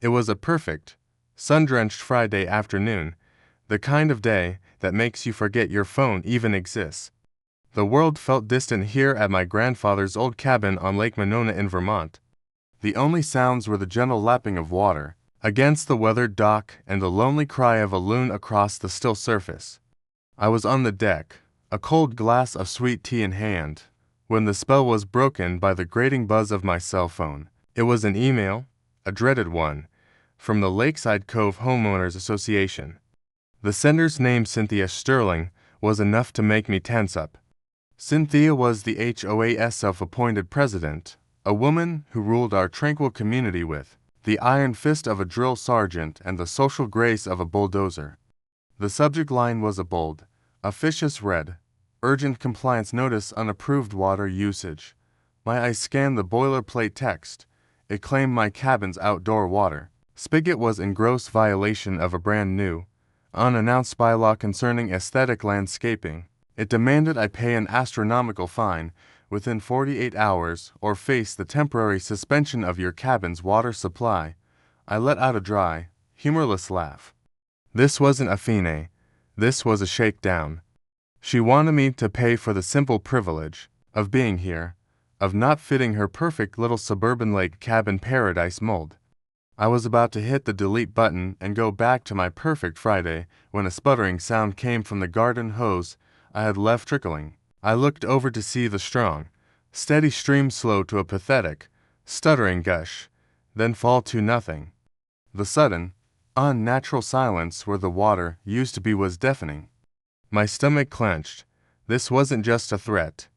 It was a perfect, sun-drenched Friday afternoon, the kind of day that makes you forget your phone even exists. The world felt distant here at my grandfather's old cabin on Lake Monona in Vermont. The only sounds were the gentle lapping of water against the weathered dock and the lonely cry of a loon across the still surface. I was on the deck, a cold glass of sweet tea in hand, when the spell was broken by the grating buzz of my cell phone. It was an email, a dreaded one, from the Lakeside Cove Homeowners Association. The sender's name, Cynthia Sterling, was enough to make me tense up. Cynthia was the HOA's self-appointed president, a woman who ruled our tranquil community with the iron fist of a drill sergeant and the social grace of a bulldozer. The subject line was a bold, officious red, urgent compliance notice, unapproved water usage. My eyes scanned the boilerplate text. It claimed my cabin's outdoor water spigot was in gross violation of a brand new, unannounced bylaw concerning aesthetic landscaping. It demanded I pay an astronomical fine within 48 hours or face the temporary suspension of your cabin's water supply. I let out a dry, humorless laugh. This wasn't a fine. This was a shakedown. She wanted me to pay for the simple privilege of being here, of not fitting her perfect little suburban lake cabin paradise mold. I was about to hit the delete button and go back to my perfect Friday when a sputtering sound came from the garden hose I had left trickling. I looked over to see the strong, steady stream slow to a pathetic, stuttering gush, then fall to nothing. The sudden, unnatural silence where the water used to be was deafening. My stomach clenched. This wasn't just a threat.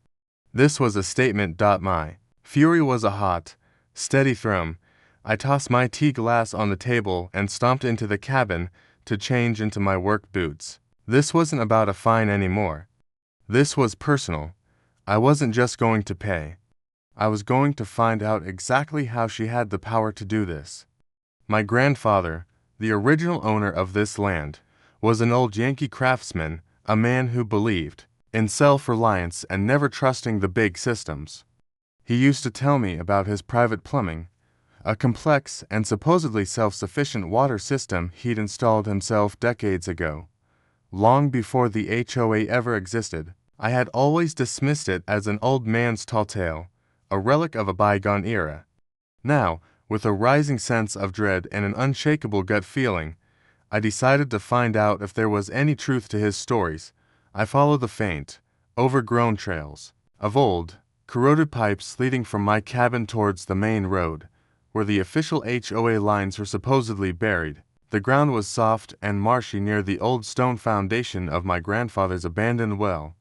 This was a statement. My fury was a hot, steady thrum. I tossed my tea glass on the table and stomped into the cabin to change into my work boots. This wasn't about a fine anymore. This was personal. I wasn't just going to pay. I was going to find out exactly how she had the power to do this. My grandfather, the original owner of this land, was an old Yankee craftsman, a man who believed in self-reliance and never trusting the big systems. He used to tell me about his private plumbing, a complex and supposedly self-sufficient water system he'd installed himself decades ago. Long before the HOA ever existed, I had always dismissed it as an old man's tall tale, a relic of a bygone era. Now, with a rising sense of dread and an unshakable gut feeling, I decided to find out if there was any truth to his stories. I followed the faint, overgrown trails of old, corroded pipes leading from my cabin towards the main road, where the official HOA lines were supposedly buried. The ground was soft and marshy near the old stone foundation of my grandfather's abandoned well,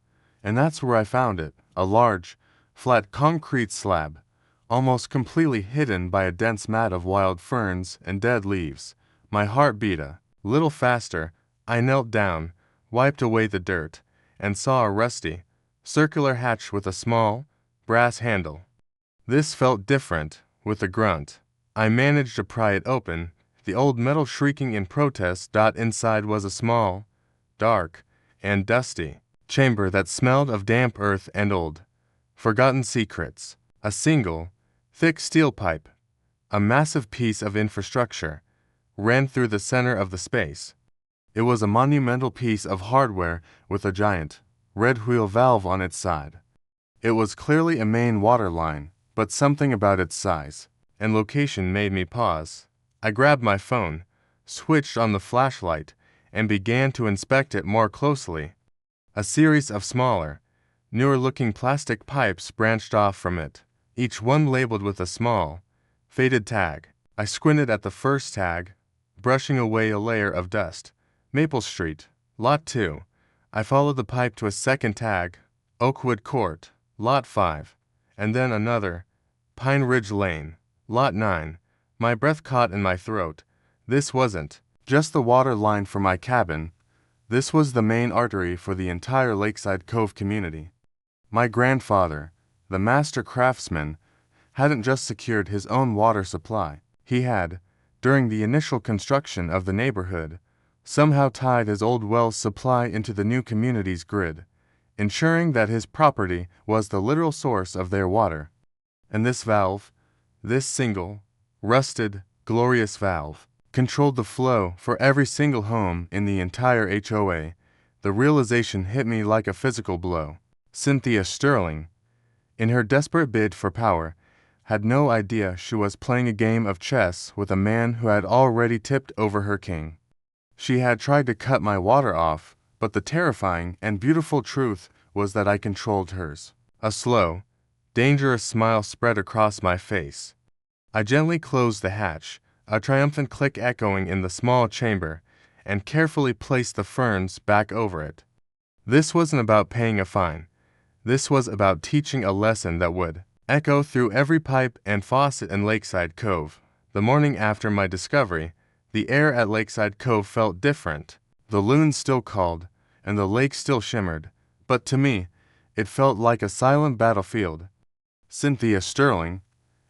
and that's where I found it, a large, flat concrete slab, almost completely hidden by a dense mat of wild ferns and dead leaves. My heart beat a little faster. I knelt down, wiped away the dirt, and saw a rusty, circular hatch with a small, brass handle. This felt different. With a grunt, I managed to pry it open, the old metal shrieking in protest. Inside was a small, dark, and dusty chamber that smelled of damp earth and old, forgotten secrets. A single, thick steel pipe, a massive piece of infrastructure, ran through the center of the space. It was a monumental piece of hardware with a giant, red wheel valve on its side. It was clearly a main water line, but something about its size and location made me pause. I grabbed my phone, switched on the flashlight, and began to inspect it more closely. A series of smaller, newer-looking plastic pipes branched off from it, each one labeled with a small, faded tag. I squinted at the first tag, brushing away a layer of dust. Maple Street, Lot 2. I followed the pipe to a second tag, Oakwood Court, Lot 5, and then another, Pine Ridge Lane, Lot 9. My breath caught in my throat. This wasn't just the water line for my cabin. This was the main artery for the entire Lakeside Cove community. My grandfather, the master craftsman, hadn't just secured his own water supply. He had, during the initial construction of the neighborhood, somehow tied his old well's supply into the new community's grid, ensuring that his property was the literal source of their water. And this valve, this single, rusted, glorious valve, controlled the flow for every single home in the entire HOA. The realization hit me like a physical blow. Cynthia Sterling, in her desperate bid for power, had no idea she was playing a game of chess with a man who had already tipped over her king. She had tried to cut my water off, but the terrifying and beautiful truth was that I controlled hers. A slow, dangerous smile spread across my face. I gently closed the hatch, a triumphant click echoing in the small chamber, and carefully placed the ferns back over it. This wasn't about paying a fine. This was about teaching a lesson that would echo through every pipe and faucet in Lakeside Cove. The morning after my discovery, the air at Lakeside Cove felt different. The loons still called, and the lake still shimmered, but to me, it felt like a silent battlefield. Cynthia Sterling,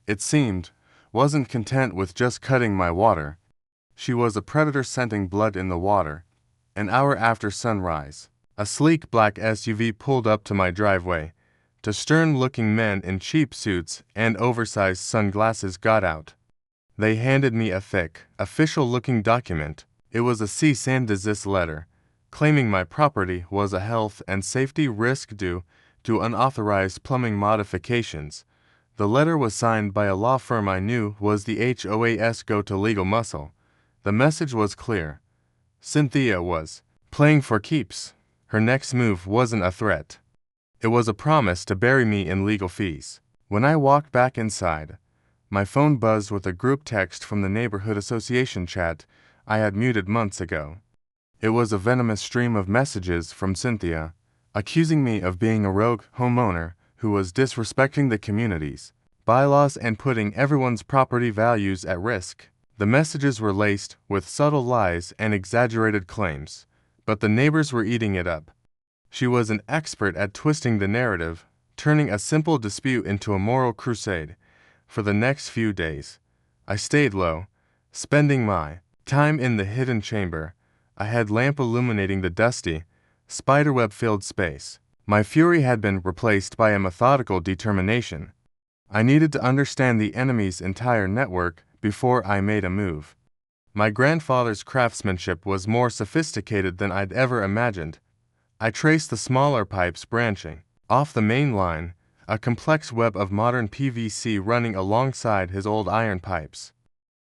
it seemed, wasn't content with just cutting my water. She was a predator scenting blood in the water. An hour after sunrise, a sleek black SUV pulled up to my driveway. Two stern-looking men in cheap suits and oversized sunglasses got out. They handed me a thick, official-looking document. It was a cease and desist letter, claiming my property was a health and safety risk due to unauthorized plumbing modifications. The letter was signed by a law firm I knew was the HOA's go-to legal muscle. The message was clear. Cynthia was playing for keeps. Her next move wasn't a threat. It was a promise to bury me in legal fees. When I walked back inside, my phone buzzed with a group text from the neighborhood association chat I had muted months ago. It was a venomous stream of messages from Cynthia, accusing me of being a rogue homeowner who was disrespecting the community's bylaws and putting everyone's property values at risk. The messages were laced with subtle lies and exaggerated claims, but the neighbors were eating it up. She was an expert at twisting the narrative, turning a simple dispute into a moral crusade. For the next few days, I stayed low, spending my time in the hidden chamber, a headlamp illuminating the dusty, spiderweb-filled space. My fury had been replaced by a methodical determination. I needed to understand the enemy's entire network before I made a move. My grandfather's craftsmanship was more sophisticated than I'd ever imagined. I traced the smaller pipes branching off the main line, a complex web of modern PVC running alongside his old iron pipes.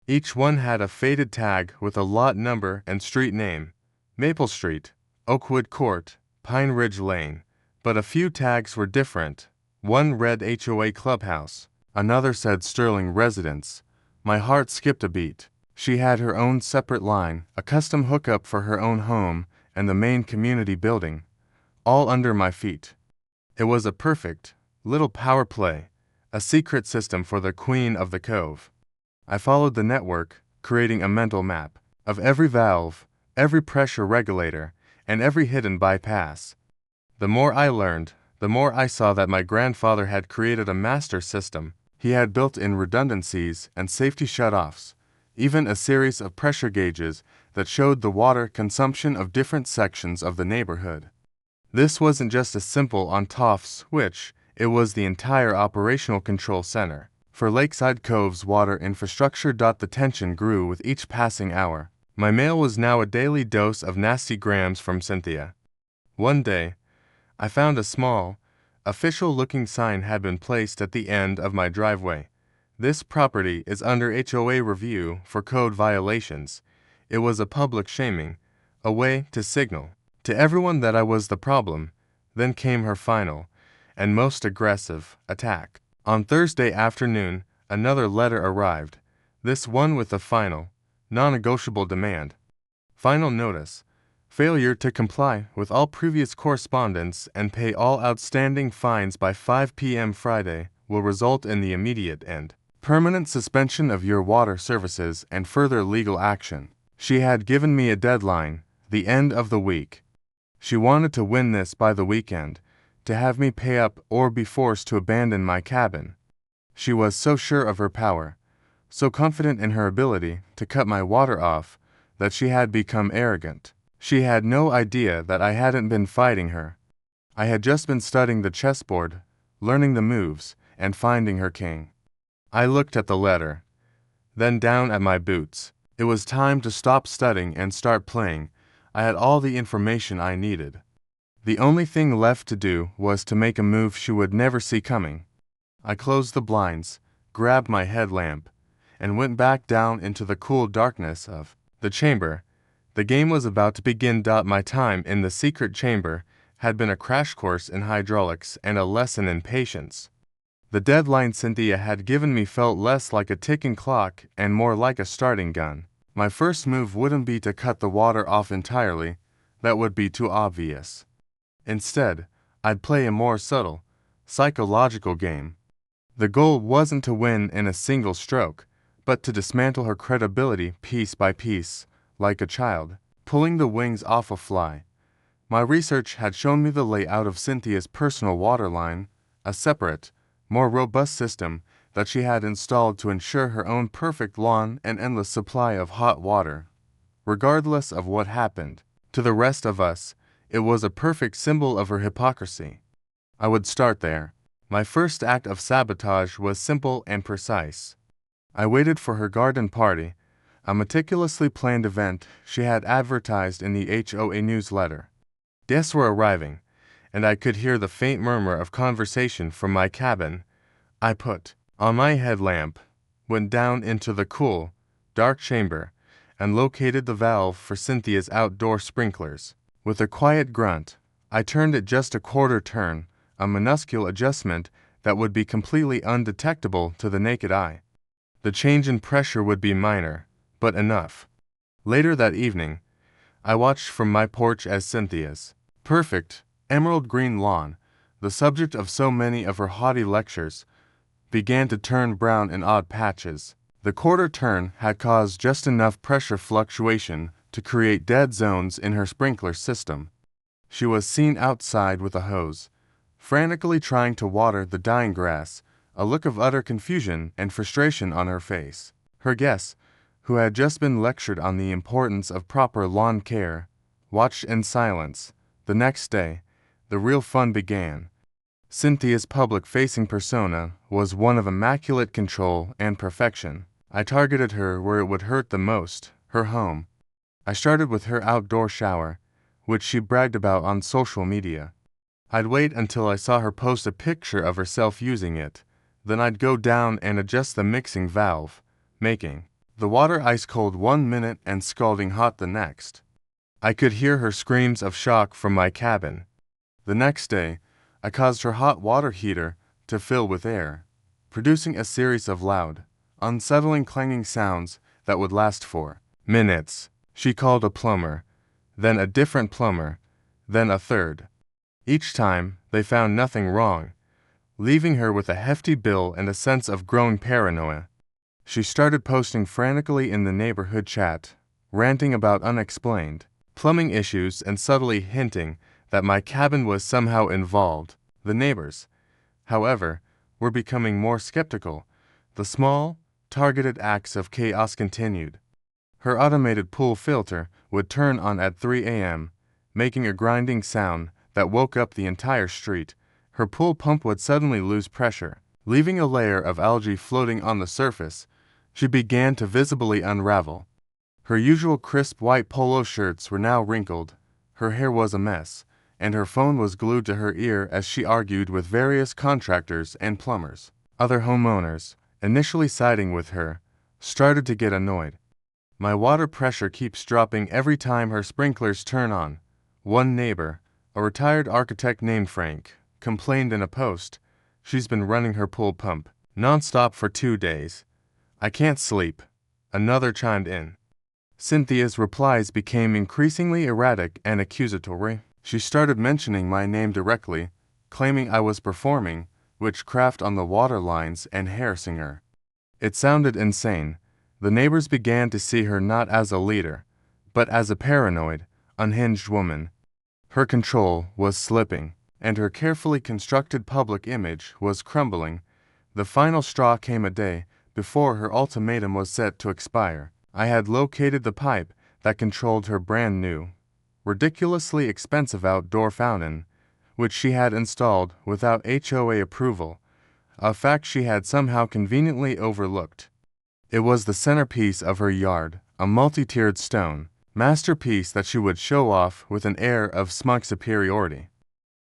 Each one had a faded tag with a lot number and street name: Maple Street, Oakwood Court, Pine Ridge Lane. But a few tags were different. One read HOA Clubhouse, another said Sterling Residence. My heart skipped a beat. She had her own separate line, a custom hookup for her own home, and the main community building, all under my feet. It was a perfect little power play, a secret system for the Queen of the Cove. I followed the network, creating a mental map of every valve, every pressure regulator, and every hidden bypass. The more I learned, the more I saw that my grandfather had created a master system. He had built in redundancies and safety shutoffs, even a series of pressure gauges that showed the water consumption of different sections of the neighborhood. This wasn't just a simple on-off switch, it was the entire operational control center for Lakeside Cove's water infrastructure. The tension grew with each passing hour. My mail was now a daily dose of nasty grams from Cynthia. One day, I found a small, official-looking sign had been placed at the end of my driveway. This property is under HOA review for code violations. It was a public shaming, a way to signal to everyone that I was the problem. Then came her final, and most aggressive, attack. On Thursday afternoon, another letter arrived, this one with a final, non-negotiable demand. Final notice: failure to comply with all previous correspondence and pay all outstanding fines by 5 p.m. Friday will result in the immediate and permanent suspension of your water services and further legal action. She had given me a deadline, the end of the week. She wanted to win this by the weekend, to have me pay up or be forced to abandon my cabin. She was so sure of her power, so confident in her ability to cut my water off, that she had become arrogant. She had no idea that I hadn't been fighting her. I had just been studying the chessboard, learning the moves, and finding her king. I looked at the letter. then down at my boots. It was time to stop studying and start playing. I had all the information I needed. The only thing left to do was to make a move she would never see coming. I closed the blinds, grabbed my headlamp, and went back down into the cool darkness of the chamber. The game was about to begin. My time in the secret chamber had been a crash course in hydraulics and a lesson in patience. The deadline Cynthia had given me felt less like a ticking clock and more like a starting gun. My first move wouldn't be to cut the water off entirely. That would be too obvious. Instead, I'd play a more subtle, psychological game. The goal wasn't to win in a single stroke, but to dismantle her credibility piece by piece, like a child pulling the wings off a fly. My research had shown me the layout of Cynthia's personal water line, a separate, more robust system that she had installed to ensure her own perfect lawn and endless supply of hot water. Regardless of what happened, to the rest of us, it was a perfect symbol of her hypocrisy. I would start there. My first act of sabotage was simple and precise. I waited for her garden party, a meticulously planned event she had advertised in the HOA newsletter. Guests were arriving, and I could hear the faint murmur of conversation from my cabin. I put on my headlamp, went down into the cool, dark chamber, and located the valve for Cynthia's outdoor sprinklers. With a quiet grunt, I turned it just a quarter turn, a minuscule adjustment that would be completely undetectable to the naked eye. The change in pressure would be minor, but enough. Later that evening, I watched from my porch as Cynthia's perfect, emerald green lawn, the subject of so many of her haughty lectures, began to turn brown in odd patches. The quarter turn had caused just enough pressure fluctuation to create dead zones in her sprinkler system. She was seen outside with a hose, frantically trying to water the dying grass, a look of utter confusion and frustration on her face. Her guests, who had just been lectured on the importance of proper lawn care, watched in silence. The next day, the real fun began. Cynthia's public-facing persona was one of immaculate control and perfection. I targeted her where it would hurt the most, her home. I started with her outdoor shower, which she bragged about on social media. I'd wait until I saw her post a picture of herself using it. Then I'd go down and adjust the mixing valve, making the water ice cold 1 minute and scalding hot the next. I could hear her screams of shock from my cabin. The next day, I caused her hot water heater to fill with air, producing a series of loud, unsettling clanging sounds that would last for minutes. She called a plumber, then a different plumber, then a third. Each time, they found nothing wrong, leaving her with a hefty bill and a sense of growing paranoia. She started posting frantically in the neighborhood chat, ranting about unexplained plumbing issues and subtly hinting that my cabin was somehow involved. The neighbors, however, were becoming more skeptical. The small, targeted acts of chaos continued. Her automated pool filter would turn on at 3 a.m., making a grinding sound that woke up the entire street. Her pool pump would suddenly lose pressure, leaving a layer of algae floating on the surface. She began to visibly unravel. Her usual crisp white polo shirts were now wrinkled, her hair was a mess, and her phone was glued to her ear as she argued with various contractors and plumbers. Other homeowners, initially siding with her, started to get annoyed. My water pressure keeps dropping every time her sprinklers turn on. One neighbor, a retired architect named Frank, complained in a post. She's been running her pool pump nonstop for 2 days. I can't sleep. Another chimed in. Cynthia's replies became increasingly erratic and accusatory. She started mentioning my name directly, claiming I was performing witchcraft on the water lines and harassing her. It sounded insane. The neighbors began to see her not as a leader, but as a paranoid, unhinged woman. Her control was slipping, and her carefully constructed public image was crumbling. The final straw came a day before her ultimatum was set to expire. I had located the pipe that controlled her brand new, ridiculously expensive outdoor fountain, which she had installed without HOA approval, a fact she had somehow conveniently overlooked. It was the centerpiece of her yard, a multi-tiered stone masterpiece that she would show off with an air of smug superiority.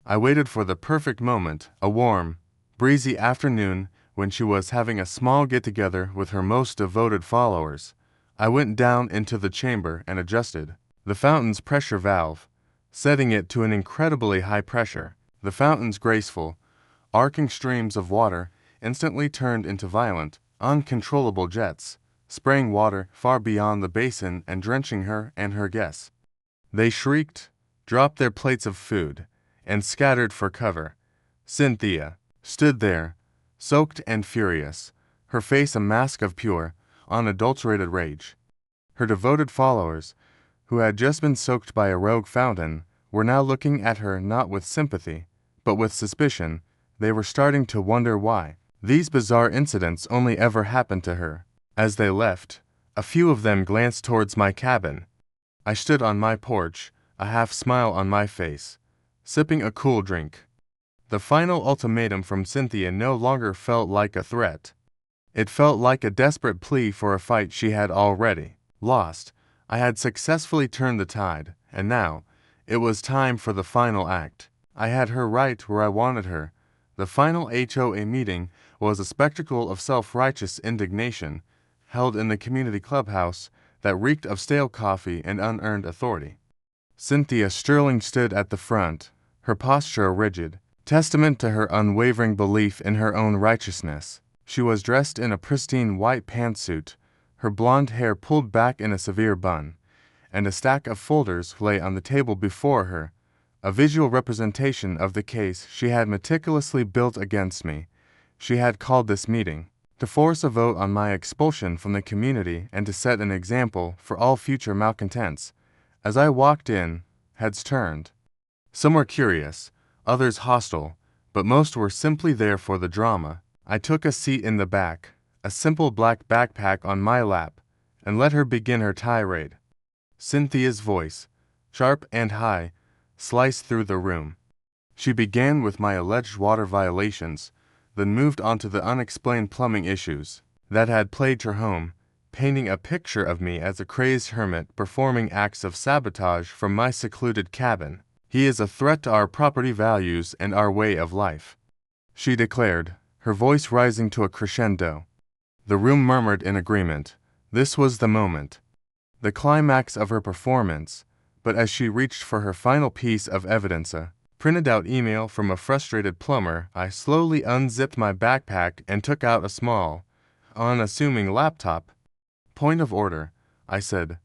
I waited for the perfect moment, a warm, breezy afternoon when she was having a small get-together with her most devoted followers. I went down into the chamber and adjusted the fountain's pressure valve, setting it to an incredibly high pressure. The fountain's graceful, arcing streams of water instantly turned into violent, uncontrollable jets, spraying water far beyond the basin and drenching her and her guests. They shrieked, dropped their plates of food, and scattered for cover. Cynthia stood there, soaked and furious, her face a mask of pure, unadulterated rage. Her devoted followers, who had just been soaked by a rogue fountain, were now looking at her not with sympathy, but with suspicion. They were starting to wonder why these bizarre incidents only ever happened to her. As they left, a few of them glanced towards my cabin. I stood on my porch, a half smile on my face, sipping a cool drink. The final ultimatum from Cynthia no longer felt like a threat. It felt like a desperate plea for a fight she had already lost. I had successfully turned the tide, and now, it was time for the final act. I had her right where I wanted her. The final HOA meeting was a spectacle of self-righteous indignation, held in the community clubhouse that reeked of stale coffee and unearned authority. Cynthia Sterling stood at the front, her posture rigid, testament to her unwavering belief in her own righteousness. She was dressed in a pristine white pantsuit, her blonde hair pulled back in a severe bun, and a stack of folders lay on the table before her, a visual representation of the case she had meticulously built against me. She had called this meeting to force a vote on my expulsion from the community and to set an example for all future malcontents. As I walked in, heads turned. Some were curious, others hostile, but most were simply there for the drama. I took a seat in the back, a simple black backpack on my lap, and let her begin her tirade. Cynthia's voice, sharp and high, sliced through the room. She began with my alleged water violations, then moved on to the unexplained plumbing issues that had plagued her home, painting a picture of me as a crazed hermit performing acts of sabotage from my secluded cabin. He is a threat to our property values and our way of life, she declared, her voice rising to a crescendo. The room murmured in agreement. This was the moment, the climax of her performance, but as she reached for her final piece of evidence, a printed out email from a frustrated plumber, I slowly unzipped my backpack and took out a small, unassuming laptop. Point of order, I said,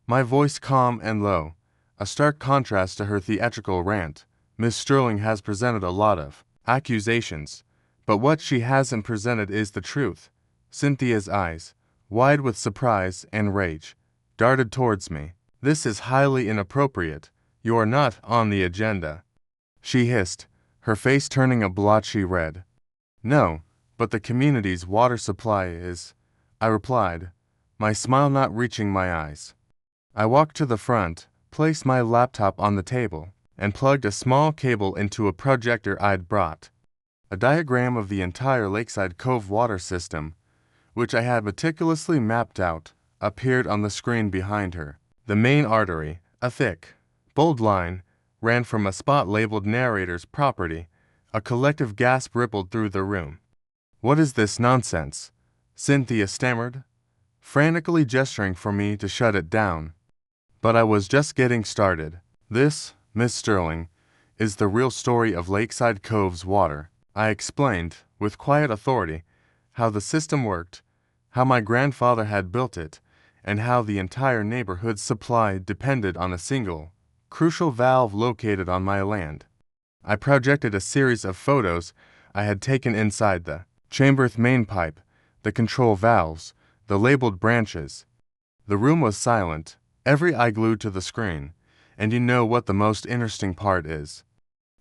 my voice calm and low, a stark contrast to her theatrical rant. Miss Sterling has presented a lot of accusations, but what she hasn't presented is the truth. Cynthia's eyes, wide with surprise and rage, darted towards me. This is highly inappropriate. You are not on the agenda, she hissed, her face turning a blotchy red. No, but the community's water supply is, I replied, my smile not reaching my eyes. I walked to the front, placed my laptop on the table, and plugged a small cable into a projector I'd brought. A diagram of the entire Lakeside Cove water system, which I had meticulously mapped out, appeared on the screen behind her. The main artery, a thick, bold line, ran from a spot labeled narrator's property. A collective gasp rippled through the room. What is this nonsense? Cynthia stammered, frantically gesturing for me to shut it down. But I was just getting started. This, Miss Sterling, is the real story of Lakeside Cove's water. I explained, with quiet authority, how the system worked, how my grandfather had built it, and how the entire neighborhood's supply depended on a single, crucial valve located on my land. I projected a series of photos I had taken inside the chamber's main pipe, the control valves, the labeled branches. The room was silent, every eye glued to the screen, and you know what the most interesting part is?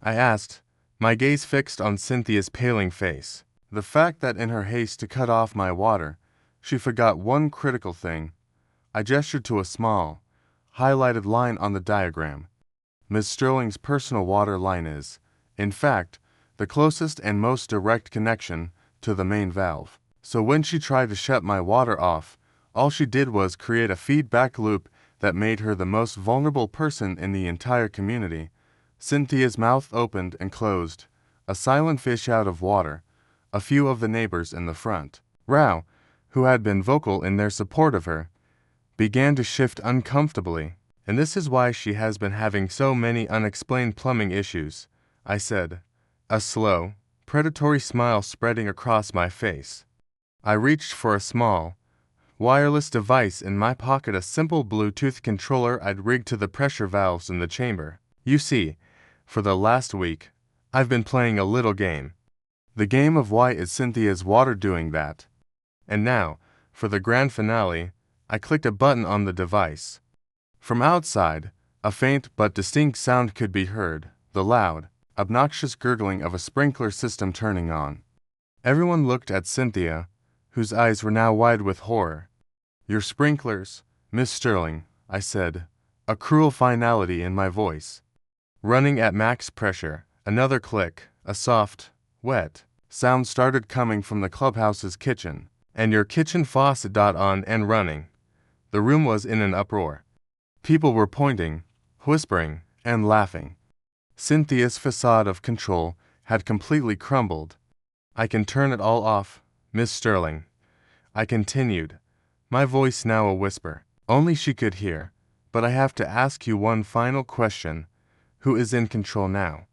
I asked, my gaze fixed on Cynthia's paling face. The fact that in her haste to cut off my water, she forgot one critical thing. I gestured to a small, highlighted line on the diagram. Miss Sterling's personal water line is, in fact, the closest and most direct connection to the main valve. So when she tried to shut my water off, all she did was create a feedback loop that made her the most vulnerable person in the entire community. Cynthia's mouth opened and closed, a silent fish out of water. A few of the neighbors in the front row, who had been vocal in their support of her, began to shift uncomfortably. And this is why she has been having so many unexplained plumbing issues, I said, a slow, predatory smile spreading across my face. I reached for a small, wireless device in my pocket, a simple Bluetooth controller I'd rigged to the pressure valves in the chamber. You see, for the last week, I've been playing a little game. The game of why is Cynthia's water doing that? And now, for the grand finale, I clicked a button on the device. From outside, a faint but distinct sound could be heard, the loud, obnoxious gurgling of a sprinkler system turning on. Everyone looked at Cynthia, whose eyes were now wide with horror. "Your sprinklers, Miss Sterling," I said, a cruel finality in my voice. Running at max pressure, another click, a soft, wet sound started coming from the clubhouse's kitchen. "And your kitchen faucet on and running." The room was in an uproar. People were pointing, whispering, and laughing. Cynthia's facade of control had completely crumbled. "I can turn it all off, Miss Sterling," I continued, my voice now a whisper. Only she could hear. "But I have to ask you one final question. Who is in control now?"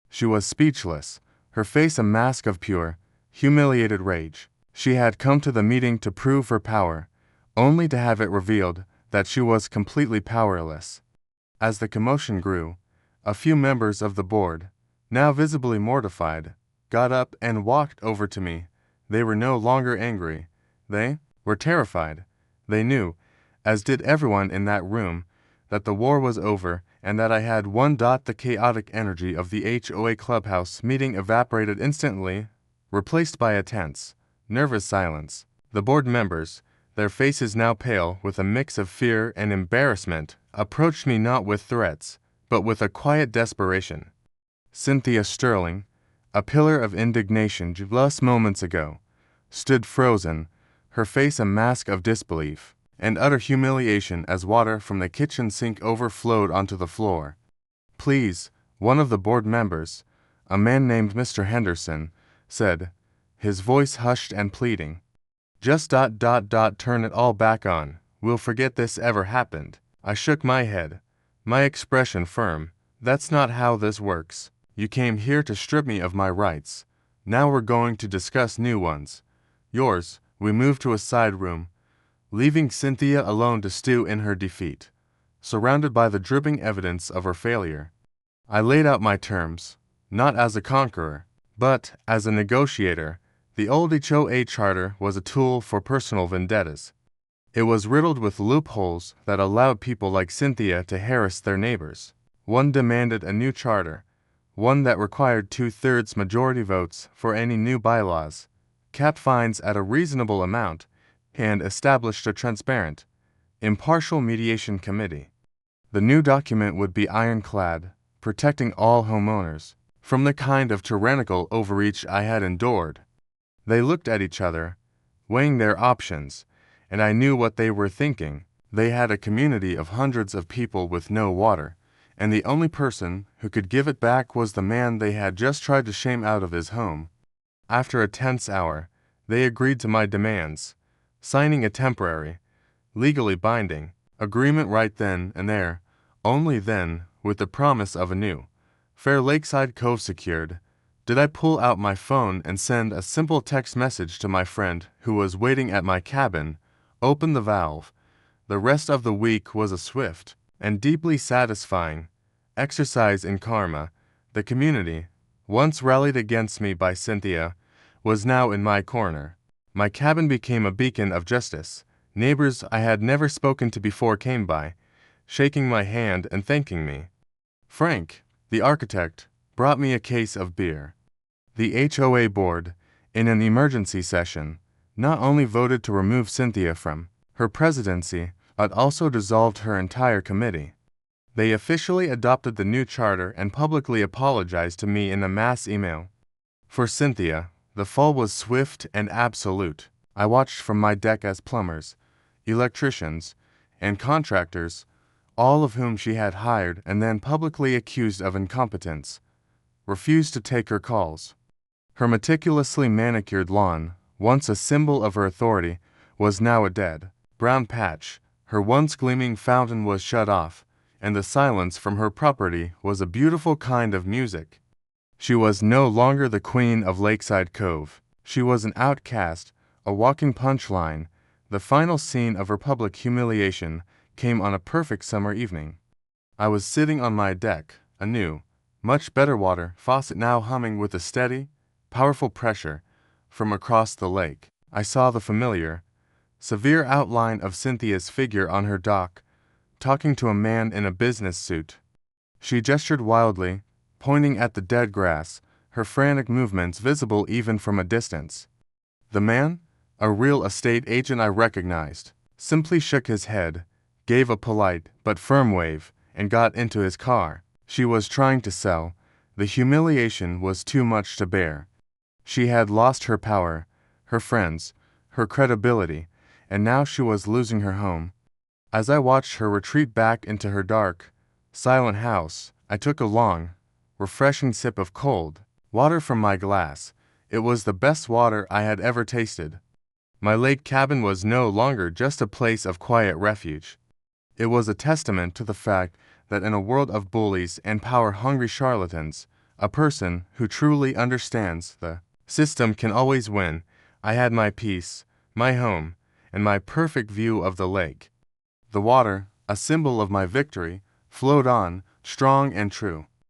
She was speechless, her face a mask of pure, humiliated rage. She had come to the meeting to prove her power, only to have it revealed that she was completely powerless. As the commotion grew, a few members of the board, now visibly mortified, got up and walked over to me. They were no longer angry. They were terrified. They knew, as did everyone in that room, that the war was over and that I had won. The chaotic energy of the HOA clubhouse meeting evaporated instantly, replaced by a tense, nervous silence. The board members, their faces now pale with a mix of fear and embarrassment, approached me not with threats, but with a quiet desperation. Cynthia Sterling, a pillar of indignation just moments ago, stood frozen, her face a mask of disbelief and utter humiliation as water from the kitchen sink overflowed onto the floor. "Please," one of the board members, a man named Mr. Henderson, said, his voice hushed and pleading. "Just turn it all back on. We'll forget this ever happened." I shook my head, my expression firm. "That's not how this works. You came here to strip me of my rights. Now we're going to discuss new ones. Yours." We moved to a side room, leaving Cynthia alone to stew in her defeat, surrounded by the dripping evidence of her failure. I laid out my terms, not as a conqueror, but as a negotiator. The old HOA charter was a tool for personal vendettas. It was riddled with loopholes that allowed people like Cynthia to harass their neighbors. One demanded a new charter, one that required 2/3 majority votes for any new bylaws, capped fines at a reasonable amount, and established a transparent, impartial mediation committee. The new document would be ironclad, protecting all homeowners from the kind of tyrannical overreach I had endured. They looked at each other, weighing their options, and I knew what they were thinking. They had a community of hundreds of people with no water, and the only person who could give it back was the man they had just tried to shame out of his home. After a tense hour, they agreed to my demands, signing a temporary, legally binding agreement right then and there, only then, with the promise of a new, fair lakeside cove secured. Did I pull out my phone and send a simple text message to my friend who was waiting at my cabin, open the valve. The rest of the week was a swift and deeply satisfying exercise in karma. The community, once rallied against me by Cynthia, was now in my corner. My cabin became a beacon of justice. Neighbors I had never spoken to before came by, shaking my hand and thanking me. Frank, the architect, brought me a case of beer. The HOA board, in an emergency session, not only voted to remove Cynthia from her presidency, but also dissolved her entire committee. They officially adopted the new charter and publicly apologized to me in a mass email. For Cynthia, the fall was swift and absolute. I watched from my deck as plumbers, electricians, and contractors, all of whom she had hired and then publicly accused of incompetence, refused to take her calls. Her meticulously manicured lawn, once a symbol of her authority, was now a dead, brown patch. Her once gleaming fountain was shut off, and the silence from her property was a beautiful kind of music. She was no longer the queen of Lakeside Cove. She was an outcast, a walking punchline. The final scene of her public humiliation came on a perfect summer evening. I was sitting on my deck, a new, much better water faucet now humming with a steady, powerful pressure from across the lake. I saw the familiar, severe outline of Cynthia's figure on her dock, talking to a man in a business suit. She gestured wildly, pointing at the dead grass, her frantic movements visible even from a distance. The man, a real estate agent I recognized, simply shook his head, gave a polite but firm wave, and got into his car. She was trying to sell. The humiliation was too much to bear. She had lost her power, her friends, her credibility, and now she was losing her home. As I watched her retreat back into her dark, silent house, I took a long, refreshing sip of cold water from my glass. It was the best water I had ever tasted. My lake cabin was no longer just a place of quiet refuge. It was a testament to the fact that in a world of bullies and power-hungry charlatans, a person who truly understands the system can always win. I had my peace, my home, and my perfect view of the lake. The water, a symbol of my victory, flowed on, strong and true.